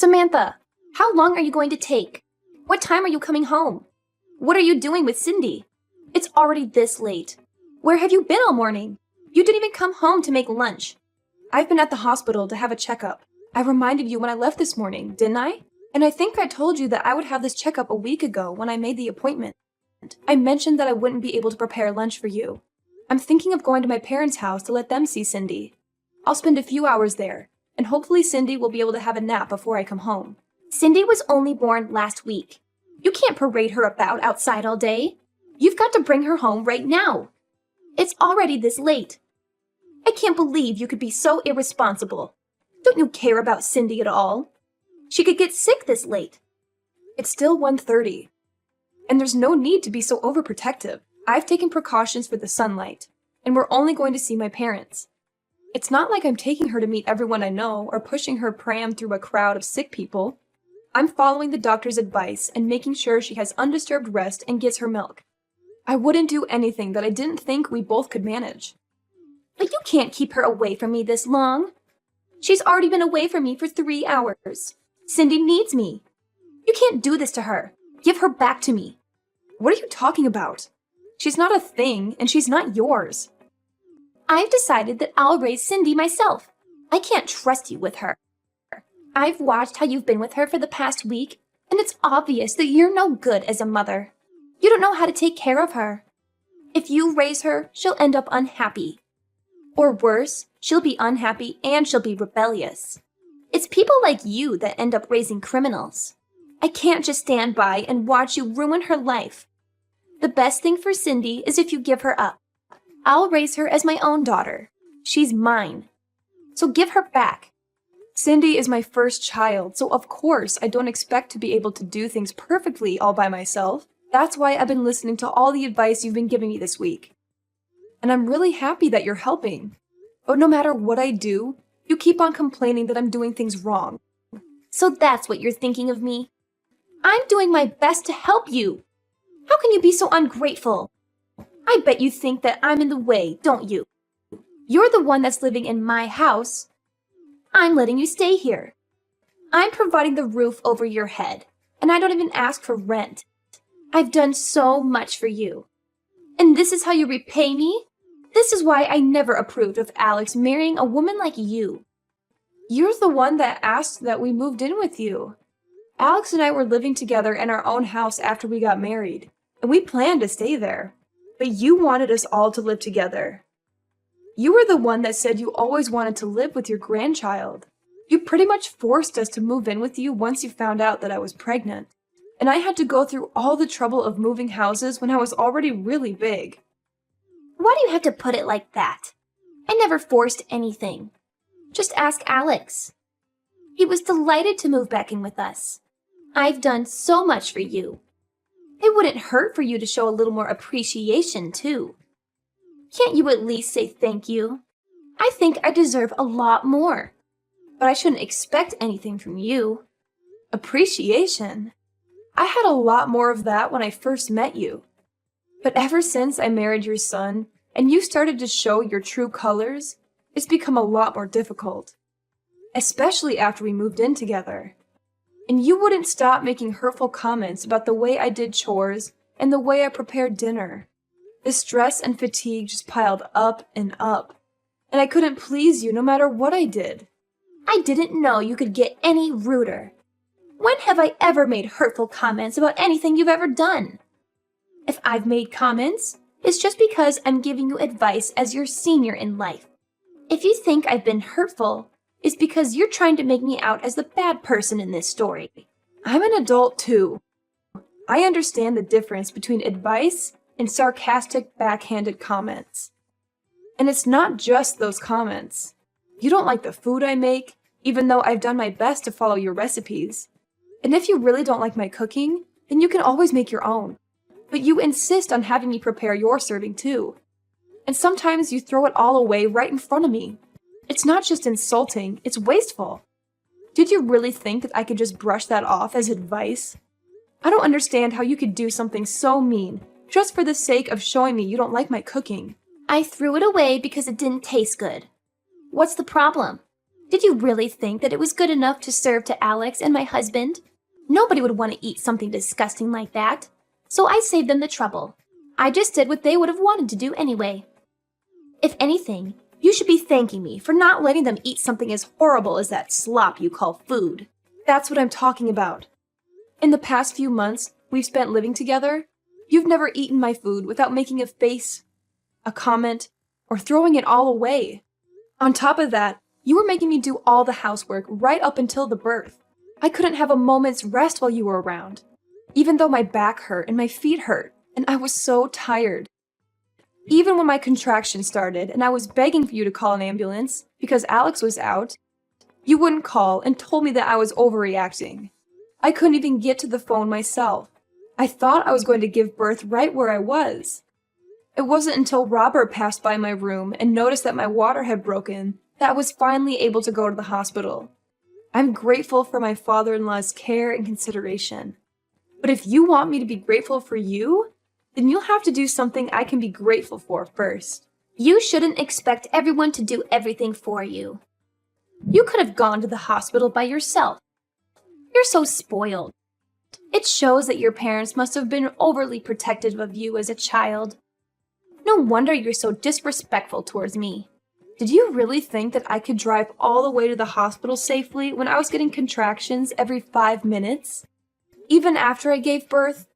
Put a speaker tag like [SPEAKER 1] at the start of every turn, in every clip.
[SPEAKER 1] Samantha, how long are you going to take? What time are you coming home? What are you doing with Cindy? It's already this late. Where have you been all morning? You didn't even come home to make lunch. I've been at the hospital to have a checkup. I reminded you when I left this morning, didn't I? And I think I told you that I would have this checkup a week ago when I made the appointment. I mentioned that I wouldn't be able to prepare lunch for you. I'm thinking of going to my parents' house to let them see Cindy. I'll spend a few hours there, and hopefully Cindy will be able to have a nap before I come home. Cindy was only born last week. You can't parade her about outside all day. You've got to bring her home right now. It's already this late. I can't believe you could be so irresponsible. Don't you care about Cindy at all? She could get sick this late. It's still 1:30, and there's no need to be so overprotective. I've taken precautions for the sunlight, and we're only going to see my parents. It's not like I'm taking her to meet everyone I know or pushing her pram through a crowd of sick people. I'm following the doctor's advice and making sure she has undisturbed rest and gets her milk. I wouldn't do anything that I didn't think we both could manage. But you can't keep her away from me this long. She's already been away from me for 3 hours. Cindy needs me. You can't do this to her. Give her back to me.
[SPEAKER 2] What are you talking about? She's not a thing, and she's not yours.
[SPEAKER 1] I've decided that I'll raise Cindy myself. I can't trust you with her. I've watched how you've been with her for the past week, and it's obvious that you're no good as a mother. You don't know how to take care of her. If you raise her, she'll end up unhappy. Or worse, she'll be unhappy and she'll be rebellious. It's people like you that end up raising criminals. I can't just stand by and watch you ruin her life. The best thing for Cindy is if you give her up. I'll raise her as my own daughter. She's mine. So give her back.
[SPEAKER 2] Cindy is my first child, so of course I don't expect to be able to do things perfectly all by myself. That's why I've been listening to all the advice you've been giving me this week. And I'm really happy that you're helping. But no matter what I do, you keep on complaining that I'm doing things wrong.
[SPEAKER 1] So that's what you're thinking of me? I'm doing my best to help you. How can you be so ungrateful? I bet you think that I'm in the way, don't you? You're the one that's living in my house. I'm letting you stay here. I'm providing the roof over your head, and I don't even ask for rent. I've done so much for you. And this is how you repay me? This is why I never approved of Alex marrying a woman like you.
[SPEAKER 2] You're the one that asked that we moved in with you. Alex and I were living together in our own house after we got married, and we planned to stay there. But you wanted us all to live together. You were the one that said you always wanted to live with your grandchild. You pretty much forced us to move in with you once you found out that I was pregnant. And I had to go through all the trouble of moving houses when I was already really big.
[SPEAKER 1] Why do you have to put it like that? I never forced anything. Just ask Alex. He was delighted to move back in with us. I've done so much for you. It wouldn't hurt for you to show a little more appreciation, too. Can't you at least say thank you? I think I deserve a lot more. But I shouldn't expect anything from you.
[SPEAKER 2] Appreciation? I had a lot more of that when I first met you. But ever since I married your son, and you started to show your true colors, it's become a lot more difficult. Especially after we moved in together. And you wouldn't stop making hurtful comments about the way I did chores and the way I prepared dinner. The stress and fatigue just piled up and up, and I couldn't please you no matter what I did.
[SPEAKER 1] I didn't know you could get any ruder. When have I ever made hurtful comments about anything you've ever done? If I've made comments, it's just because I'm giving you advice as your senior in life. If you think I've been hurtful, it's because you're trying to make me out as the bad person in this story.
[SPEAKER 2] I'm an adult too. I understand the difference between advice and sarcastic, backhanded comments. And it's not just those comments. You don't like the food I make, even though I've done my best to follow your recipes. And if you really don't like my cooking, then you can always make your own. But you insist on having me prepare your serving too. And sometimes you throw it all away right in front of me. It's not just insulting, it's wasteful. Did you really think that I could just brush that off as advice? I don't understand how you could do something so mean, just for the sake of showing me you don't like my cooking.
[SPEAKER 1] I threw it away because it didn't taste good. What's the problem? Did you really think that it was good enough to serve to Alex and my husband? Nobody would want to eat something disgusting like that. So I saved them the trouble. I just did what they would have wanted to do anyway. If anything, you should be thanking me for not letting them eat something as horrible as that slop you call food.
[SPEAKER 2] That's what I'm talking about. In the past few months we've spent living together, you've never eaten my food without making a face, a comment, or throwing it all away. On top of that, you were making me do all the housework right up until the birth. I couldn't have a moment's rest while you were around, even though my back hurt and my feet hurt, and I was so tired. Even when my contractions started and I was begging for you to call an ambulance because Alex was out, you wouldn't call and told me that I was overreacting. I couldn't even get to the phone myself. I thought I was going to give birth right where I was. It wasn't until Robert passed by my room and noticed that my water had broken that I was finally able to go to the hospital. I'm grateful for my father-in-law's care and consideration. But if you want me to be grateful for you, then you'll have to do something I can be grateful for first.
[SPEAKER 1] You shouldn't expect everyone to do everything for you. You could have gone to the hospital by yourself. You're so spoiled. It shows that your parents must have been overly protective of you as a child. No wonder you're so disrespectful towards me.
[SPEAKER 2] Did you really think that I could drive all the way to the hospital safely when I was getting contractions every 5 minutes? Even after I gave birth?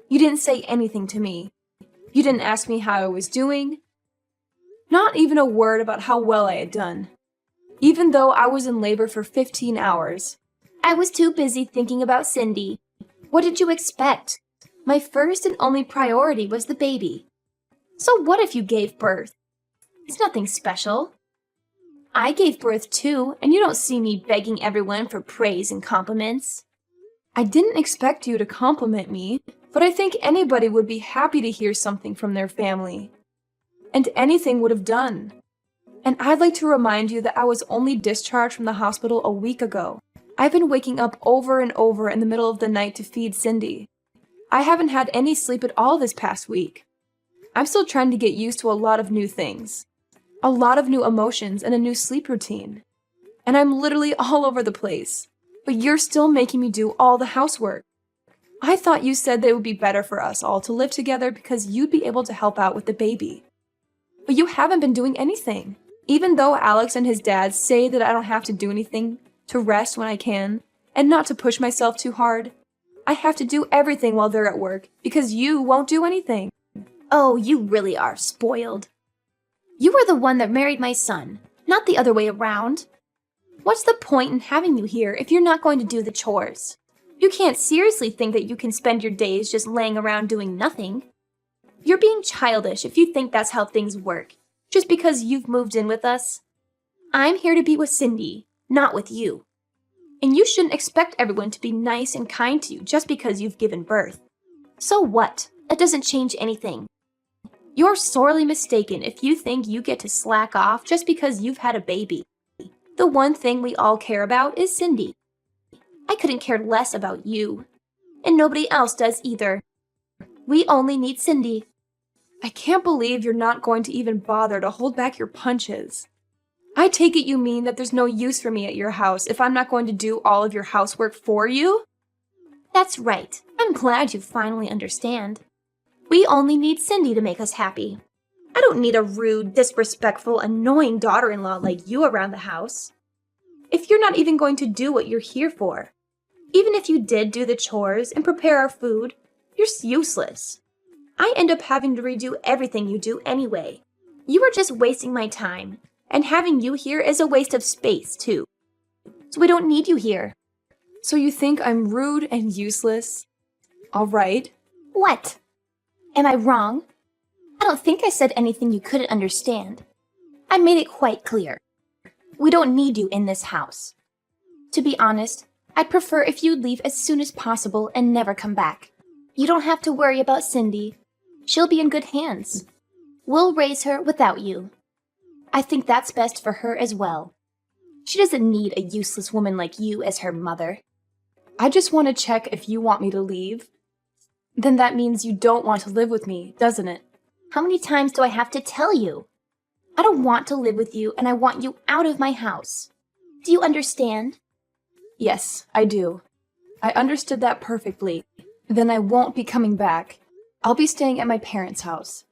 [SPEAKER 2] You didn't say anything to me. You didn't ask me how I was doing. Not even a word about how well I had done. Even though I was in labor for 15 hours.
[SPEAKER 1] I was too busy thinking about Cindy. What did you expect? My first and only priority was the baby. So what if you gave birth? It's nothing special. I gave birth too, and you don't see me begging everyone for praise and compliments.
[SPEAKER 2] I didn't expect you to compliment me, but I think anybody would be happy to hear something from their family. And anything would have done. And I'd like to remind you that I was only discharged from the hospital a week ago. I've been waking up over and over in the middle of the night to feed Cindy. I haven't had any sleep at all this past week. I'm still trying to get used to a lot of new things. A lot of new emotions and a new sleep routine. And I'm literally all over the place. But you're still making me do all the housework. I thought you said that it would be better for us all to live together because you'd be able to help out with the baby. But you haven't been doing anything. Even though Alex and his dad say that I don't have to do anything, to rest when I can, and not to push myself too hard, I have to do everything while they're at work because you won't do anything.
[SPEAKER 1] Oh, you really are spoiled. You were the one that married my son, not the other way around. What's the point in having you here if you're not going to do the chores? You can't seriously think that you can spend your days just laying around doing nothing. You're being childish if you think that's how things work, just because you've moved in with us. I'm here to be with Cindy, not with you. And you shouldn't expect everyone to be nice and kind to you just because you've given birth. So what? That doesn't change anything. You're sorely mistaken if you think you get to slack off just because you've had a baby. The one thing we all care about is Cindy. I couldn't care less about you. And nobody else does either. We only need Cindy.
[SPEAKER 2] I can't believe you're not going to even bother to hold back your punches. I take it you mean that there's no use for me at your house if I'm not going to do all of your housework for you?
[SPEAKER 1] That's right. I'm glad you finally understand. We only need Cindy to make us happy. I don't need a rude, disrespectful, annoying daughter-in-law like you around the house. If you're not even going to do what you're here for, even if you did do the chores and prepare our food, you're useless. I end up having to redo everything you do anyway. You are just wasting my time, and having you here is a waste of space, too. So we don't need you here.
[SPEAKER 2] So you think I'm rude and useless? All right.
[SPEAKER 1] What? Am I wrong? I don't think I said anything you couldn't understand. I made it quite clear. We don't need you in this house. To be honest, I'd prefer if you'd leave as soon as possible and never come back. You don't have to worry about Cindy. She'll be in good hands. We'll raise her without you. I think that's best for her as well. She doesn't need a useless woman like you as her mother.
[SPEAKER 2] I just want to check if you want me to leave. Then that means you don't want to live with me, doesn't it?
[SPEAKER 1] How many times do I have to tell you? I don't want to live with you, and I want you out of my house. Do you understand?
[SPEAKER 2] Yes, I do. I understood that perfectly. Then I won't be coming back. I'll be staying at my parents' house.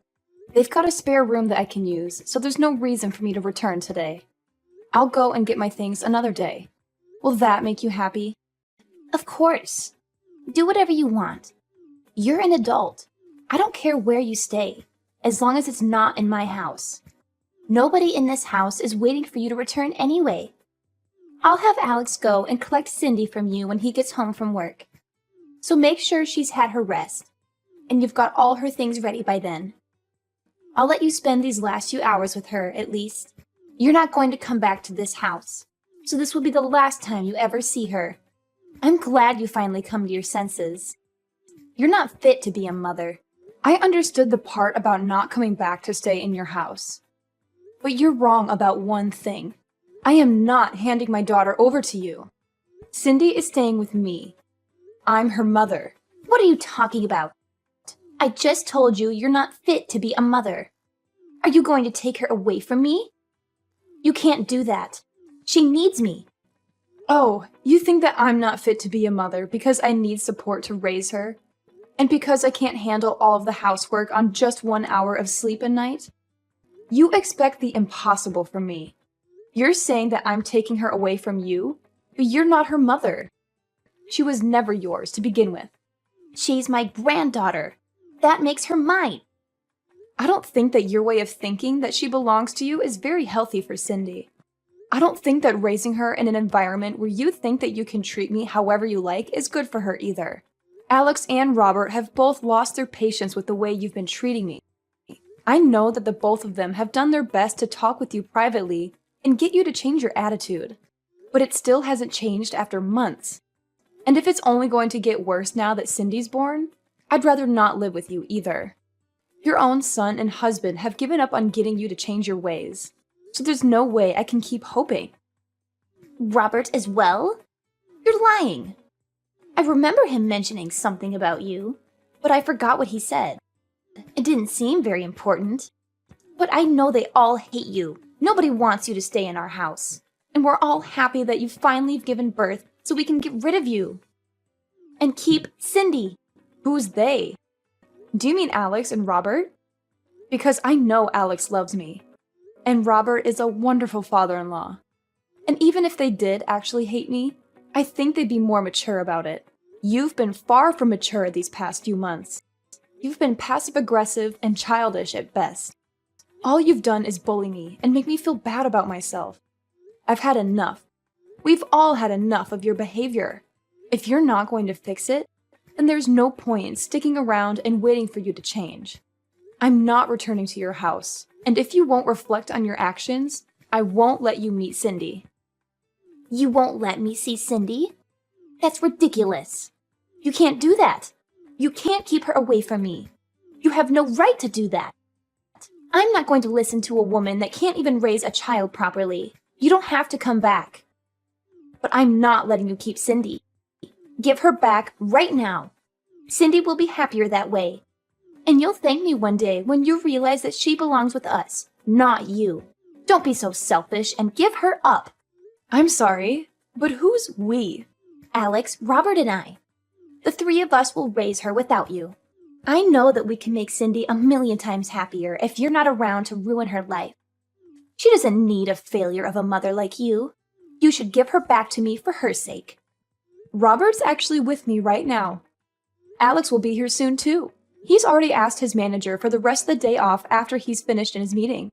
[SPEAKER 2] They've got a spare room that I can use, so there's no reason for me to return today. I'll go and get my things another day. Will that make you happy?
[SPEAKER 1] Of course. Do whatever you want. You're an adult. I don't care where you stay, as long as it's not in my house. Nobody in this house is waiting for you to return anyway. I'll have Alex go and collect Cindy from you when he gets home from work. So make sure she's had her rest, and you've got all her things ready by then. I'll let you spend these last few hours with her, at least. You're not going to come back to this house, so this will be the last time you ever see her. I'm glad you finally come to your senses. You're not fit to be a mother.
[SPEAKER 2] I understood the part about not coming back to stay in your house. But you're wrong about one thing. I am not handing my daughter over to you. Cindy is staying with me. I'm her mother.
[SPEAKER 1] What are you talking about? I just told you you're not fit to be a mother. Are you going to take her away from me? You can't do that. She needs me.
[SPEAKER 2] Oh, you think that I'm not fit to be a mother because I need support to raise her? And because I can't handle all of the housework on just 1 hour of sleep a night? You expect the impossible from me. You're saying that I'm taking her away from you, but you're not her mother. She was never yours to begin with.
[SPEAKER 1] She's my granddaughter. That makes her mine.
[SPEAKER 2] I don't think that your way of thinking that she belongs to you is very healthy for Cindy. I don't think that raising her in an environment where you think that you can treat me however you like is good for her either. Alex and Robert have both lost their patience with the way you've been treating me. I know that the both of them have done their best to talk with you privately and get you to change your attitude, but it still hasn't changed after months. And if it's only going to get worse now that Cindy's born, I'd rather not live with you either. Your own son and husband have given up on getting you to change your ways, so there's no way I can keep hoping.
[SPEAKER 1] Robert as well? You're lying. I remember him mentioning something about you, but I forgot what he said. It didn't seem very important. But I know they all hate you. Nobody wants you to stay in our house. And we're all happy that you finally have given birth so we can get rid of you. And keep Cindy.
[SPEAKER 2] Who's they? Do you mean Alex and Robert? Because I know Alex loves me. And Robert is a wonderful father-in-law. And even if they did actually hate me, I think they'd be more mature about it. You've been far from mature these past few months. You've been passive-aggressive and childish at best. All you've done is bully me and make me feel bad about myself. I've had enough. We've all had enough of your behavior. If you're not going to fix it, then there's no point in sticking around and waiting for you to change. I'm not returning to your house, and if you won't reflect on your actions, I won't let you meet Cindy.
[SPEAKER 1] You won't let me see Cindy? That's ridiculous. You can't do that. You can't keep her away from me. You have no right to do that. I'm not going to listen to a woman that can't even raise a child properly. You don't have to come back. But I'm not letting you keep Cindy. Give her back right now. Cindy will be happier that way. And you'll thank me one day when you realize that she belongs with us, not you. Don't be so selfish and give her up.
[SPEAKER 2] I'm sorry, but who's we?
[SPEAKER 1] Alex, Robert, and I. The three of us will raise her without you. I know that we can make Cindy 1,000,000 times happier if you're not around to ruin her life. She doesn't need a failure of a mother like you. You should give her back to me for her sake.
[SPEAKER 2] Robert's actually with me right now. Alex will be here soon too. He's already asked his manager for the rest of the day off after he's finished in his meeting.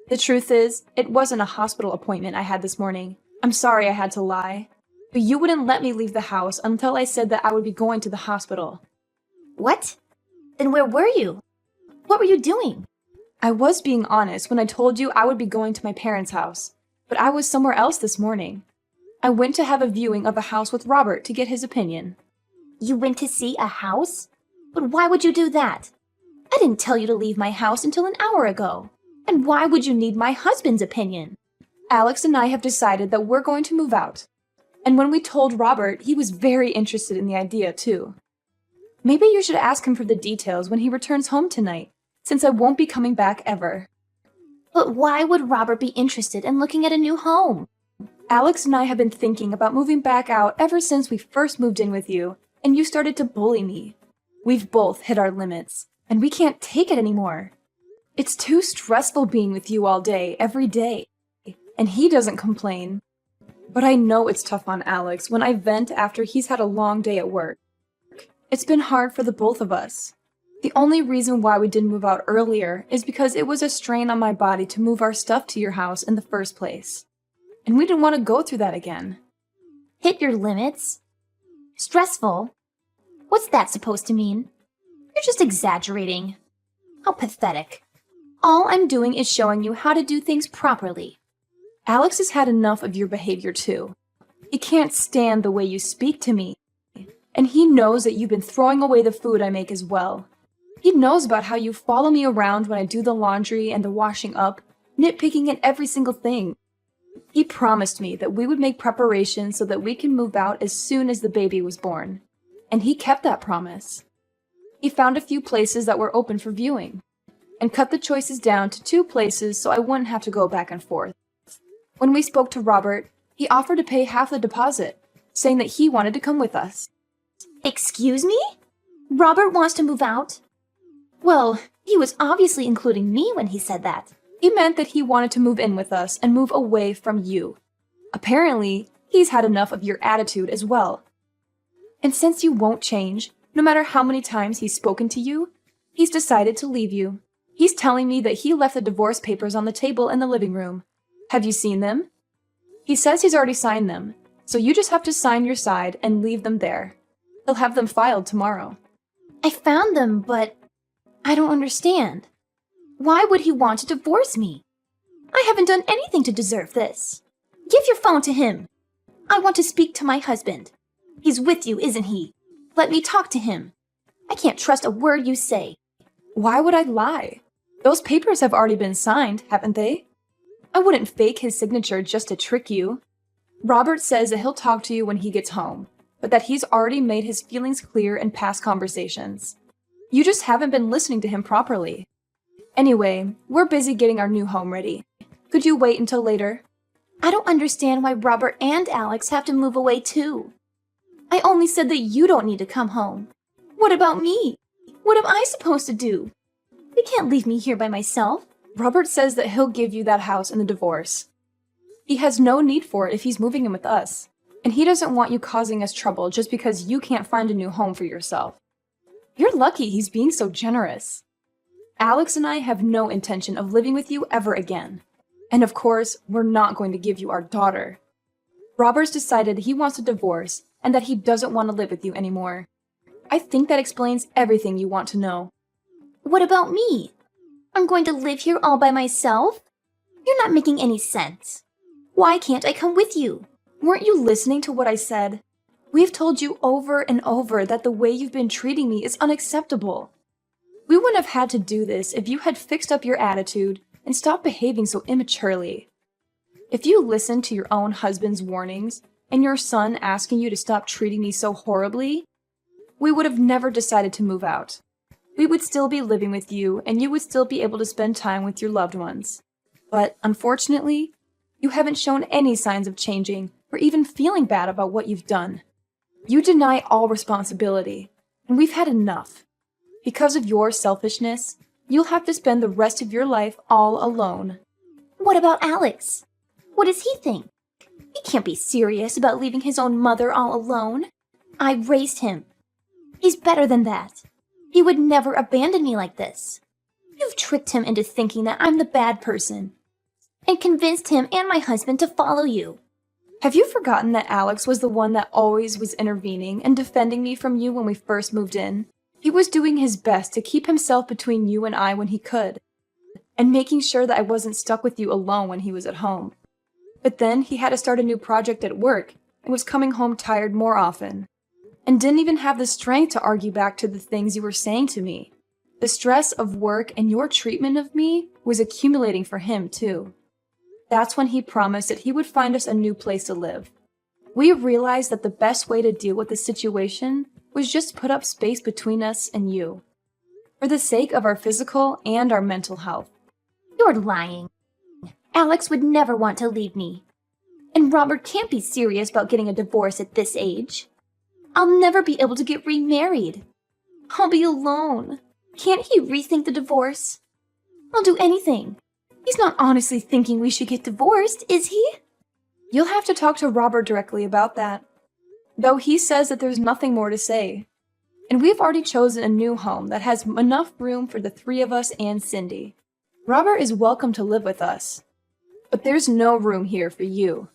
[SPEAKER 2] The truth is, it wasn't a hospital appointment I had this morning. I'm sorry I had to lie. But you wouldn't let me leave the house until I said that I would be going to the hospital.
[SPEAKER 1] What? Then where were you? What were you doing?
[SPEAKER 2] I was being honest when I told you I would be going to my parents' house, but I was somewhere else this morning. I went to have a viewing of a house with Robert to get his opinion.
[SPEAKER 1] You went to see a house? But why would you do that? I didn't tell you to leave my house until an hour ago. And why would you need my husband's opinion?
[SPEAKER 2] Alex and I have decided that we're going to move out. And when we told Robert, he was very interested in the idea too. Maybe you should ask him for the details when he returns home tonight, since I won't be coming back ever.
[SPEAKER 1] But why would Robert be interested in looking at a new home?
[SPEAKER 2] Alex and I have been thinking about moving back out ever since we first moved in with you, and you started to bully me. We've both hit our limits, and we can't take it anymore. It's too stressful being with you all day, every day. And he doesn't complain. But I know it's tough on Alex when I vent after he's had a long day at work. It's been hard for the both of us. The only reason why we didn't move out earlier is because it was a strain on my body to move our stuff to your house in the first place. And we didn't want to go through that again.
[SPEAKER 1] Hit your limits? Stressful? What's that supposed to mean? You're just exaggerating. How pathetic. All I'm doing is showing you how to do things properly.
[SPEAKER 2] Alex has had enough of your behavior too. He can't stand the way you speak to me. And he knows that you've been throwing away the food I make as well. He knows about how you follow me around when I do the laundry and the washing up, nitpicking at every single thing. He promised me that we would make preparations so that we can move out as soon as the baby was born. And he kept that promise. He found a few places that were open for viewing, and cut the choices down to 2 places so I wouldn't have to go back and forth. When we spoke to Robert, he offered to pay half the deposit, saying that he wanted to come with us.
[SPEAKER 1] Excuse me? Robert wants to move out? Well, he was obviously including me when he said that.
[SPEAKER 2] He meant that he wanted to move in with us and move away from you. Apparently, he's had enough of your attitude as well. And since you won't change, no matter how many times he's spoken to you, he's decided to leave you. He's telling me that he left the divorce papers on the table in the living room. Have you seen them? He says he's already signed them, so you just have to sign your side and leave them there. He'll have them filed tomorrow.
[SPEAKER 1] I found them, but I don't understand. Why would he want to divorce me? I haven't done anything to deserve this. Give your phone to him. I want to speak to my husband. He's with you, isn't he? Let me talk to him. I can't trust a word you say.
[SPEAKER 2] Why would I lie? Those papers have already been signed, haven't they? I wouldn't fake his signature just to trick you. Robert says that he'll talk to you when he gets home, but that he's already made his feelings clear in past conversations. You just haven't been listening to him properly. Anyway, we're busy getting our new home ready. Could you wait until later?
[SPEAKER 1] I don't understand why Robert and Alex have to move away too. I only said that you don't need to come home. What about me? What am I supposed to do? You can't leave me here by myself.
[SPEAKER 2] Robert says that he'll give you that house in the divorce. He has no need for it if he's moving in with us, and he doesn't want you causing us trouble just because you can't find a new home for yourself. You're lucky he's being so generous. Alex and I have no intention of living with you ever again. And of course, we're not going to give you our daughter. Robert's decided he wants a divorce and that he doesn't want to live with you anymore. I think that explains everything you want to know.
[SPEAKER 1] What about me? I'm going to live here all by myself? You're not making any sense. Why can't I come with you?
[SPEAKER 2] Weren't you listening to what I said? We've told you over and over that the way you've been treating me is unacceptable. We wouldn't have had to do this if you had fixed up your attitude and stopped behaving so immaturely. If you listened to your own husband's warnings and your son asking you to stop treating me so horribly, we would have never decided to move out. We would still be living with you and you would still be able to spend time with your loved ones. But unfortunately, you haven't shown any signs of changing or even feeling bad about what you've done. You deny all responsibility, and we've had enough. Because of your selfishness, you'll have to spend the rest of your life all alone.
[SPEAKER 1] What about Alex? What does he think? He can't be serious about leaving his own mother all alone. I raised him. He's better than that. He would never abandon me like this. You've tricked him into thinking that I'm the bad person, and convinced him and my husband to follow you.
[SPEAKER 2] Have you forgotten that Alex was the one that always was intervening and defending me from you when we first moved in? He was doing his best to keep himself between you and I when he could, and making sure that I wasn't stuck with you alone when he was at home. But then he had to start a new project at work and was coming home tired more often, and didn't even have the strength to argue back to the things you were saying to me. The stress of work and your treatment of me was accumulating for him too. That's when he promised that he would find us a new place to live. We realized that the best way to deal with the situation was just put up space between us and you, for the sake of our physical and our mental health.
[SPEAKER 1] You're lying. Alex would never want to leave me. And Robert can't be serious about getting a divorce at this age. I'll never be able to get remarried. I'll be alone. Can't he rethink the divorce? I'll do anything. He's not honestly thinking we should get divorced, is he?
[SPEAKER 2] You'll have to talk to Robert directly about that. Though he says that there's nothing more to say. And we've already chosen a new home that has enough room for the three of us and Cindy. Robert is welcome to live with us. But there's no room here for you.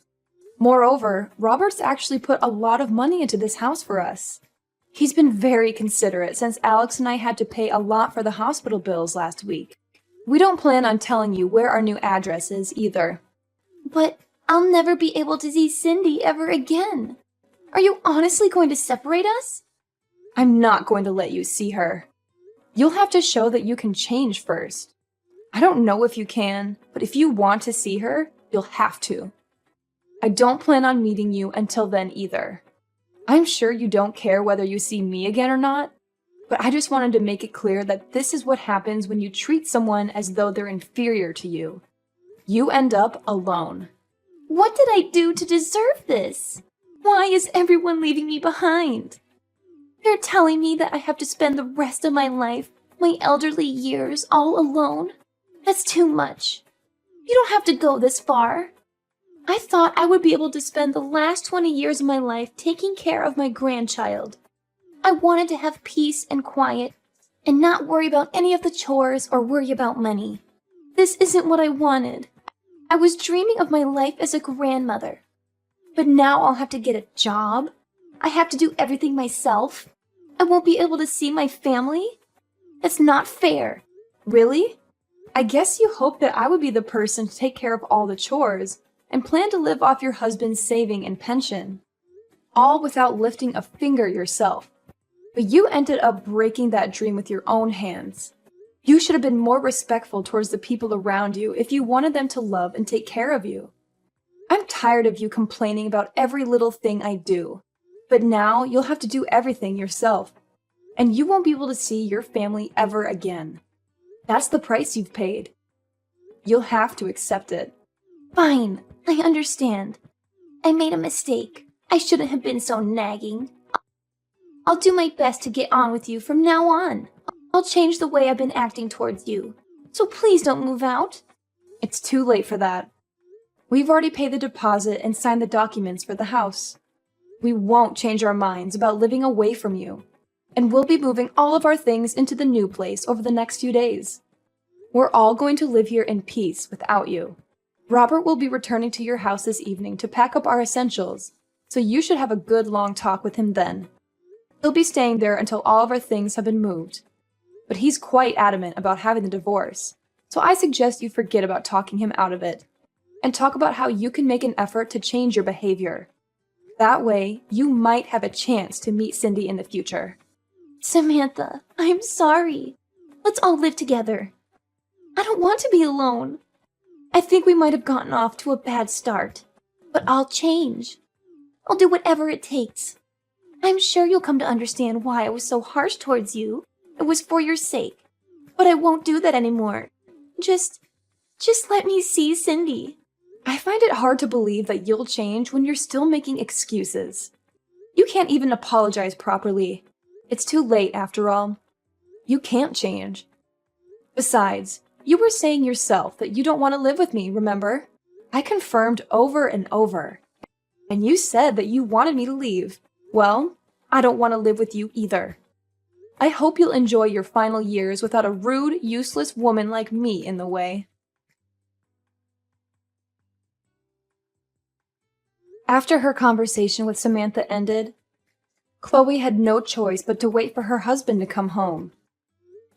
[SPEAKER 2] Moreover, Robert's actually put a lot of money into this house for us. He's been very considerate since Alex and I had to pay a lot for the hospital bills last week. We don't plan on telling you where our new address is either.
[SPEAKER 1] But I'll never be able to see Cindy ever again. Are you honestly going to separate us?
[SPEAKER 2] I'm not going to let you see her. You'll have to show that you can change first. I don't know if you can, but if you want to see her, you'll have to. I don't plan on meeting you until then either. I'm sure you don't care whether you see me again or not, but I just wanted to make it clear that this is what happens when you treat someone as though they're inferior to you. You end up alone.
[SPEAKER 1] What did I do to deserve this? Why is everyone leaving me behind? They're telling me that I have to spend the rest of my life, my elderly years, all alone. That's too much. You don't have to go this far. I thought I would be able to spend the last 20 years of my life taking care of my grandchild. I wanted to have peace and quiet and not worry about any of the chores or worry about money. This isn't what I wanted. I was dreaming of my life as a grandmother. But now I'll have to get a job. I have to do everything myself. I won't be able to see my family. That's not fair.
[SPEAKER 2] Really? I guess you hoped that I would be the person to take care of all the chores and plan to live off your husband's saving and pension, all without lifting a finger yourself. But you ended up breaking that dream with your own hands. You should have been more respectful towards the people around you if you wanted them to love and take care of you. I'm tired of you complaining about every little thing I do, but now you'll have to do everything yourself, and you won't be able to see your family ever again. That's the price you've paid. You'll have to accept it.
[SPEAKER 1] Fine, I understand. I made a mistake. I shouldn't have been so nagging. I'll do my best to get on with you from now on. I'll change the way I've been acting towards you. So please don't move out.
[SPEAKER 2] It's too late for that. We've already paid the deposit and signed the documents for the house. We won't change our minds about living away from you, and we'll be moving all of our things into the new place over the next few days. We're all going to live here in peace without you. Robert will be returning to your house this evening to pack up our essentials, so you should have a good long talk with him then. He'll be staying there until all of our things have been moved. But he's quite adamant about having the divorce, so I suggest you forget about talking him out of it, and talk about how you can make an effort to change your behavior. That way, you might have a chance to meet Cindy in the future.
[SPEAKER 1] Samantha, I'm sorry. Let's all live together. I don't want to be alone. I think we might have gotten off to a bad start, but I'll change. I'll do whatever it takes. I'm sure you'll come to understand why I was so harsh towards you. It was for your sake. But I won't do that anymore. Just let me see Cindy.
[SPEAKER 2] I find it hard to believe that you'll change when you're still making excuses. You can't even apologize properly. It's too late, after all. You can't change. Besides, you were saying yourself that you don't want to live with me, remember? I confirmed over and over. And you said that you wanted me to leave. Well, I don't want to live with you either. I hope you'll enjoy your final years without a rude, useless woman like me in the way. After her conversation with Samantha ended, Chloe had no choice but to wait for her husband to come home.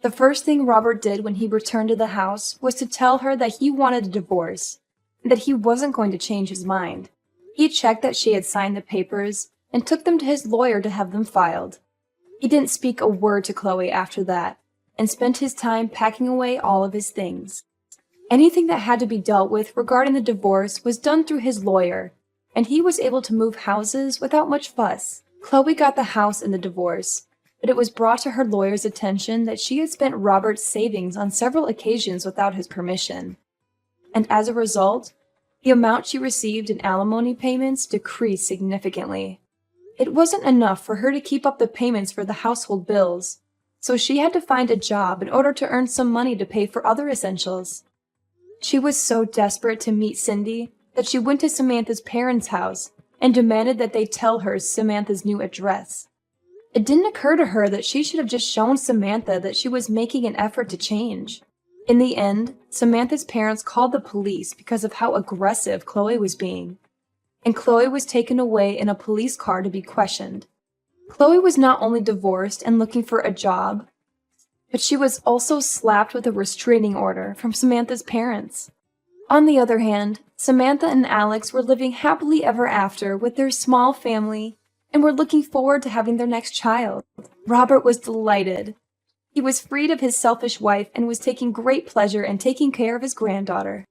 [SPEAKER 2] The first thing Robert did when he returned to the house was to tell her that he wanted a divorce, and that he wasn't going to change his mind. He checked that she had signed the papers and took them to his lawyer to have them filed. He didn't speak a word to Chloe after that, and spent his time packing away all of his things. Anything that had to be dealt with regarding the divorce was done through his lawyer, and he was able to move houses without much fuss. Chloe got the house in the divorce, but it was brought to her lawyer's attention that she had spent Robert's savings on several occasions without his permission. And as a result, the amount she received in alimony payments decreased significantly. It wasn't enough for her to keep up the payments for the household bills, so she had to find a job in order to earn some money to pay for other essentials. She was so desperate to meet Cindy that she went to Samantha's parents' house and demanded that they tell her Samantha's new address. It didn't occur to her that she should have just shown Samantha that she was making an effort to change. In the end, Samantha's parents called the police because of how aggressive Chloe was being, and Chloe was taken away in a police car to be questioned. Chloe was not only divorced and looking for a job, but she was also slapped with a restraining order from Samantha's parents. On the other hand, Samantha and Alex were living happily ever after with their small family and were looking forward to having their next child. Robert was delighted. He was freed of his selfish wife and was taking great pleasure in taking care of his granddaughter.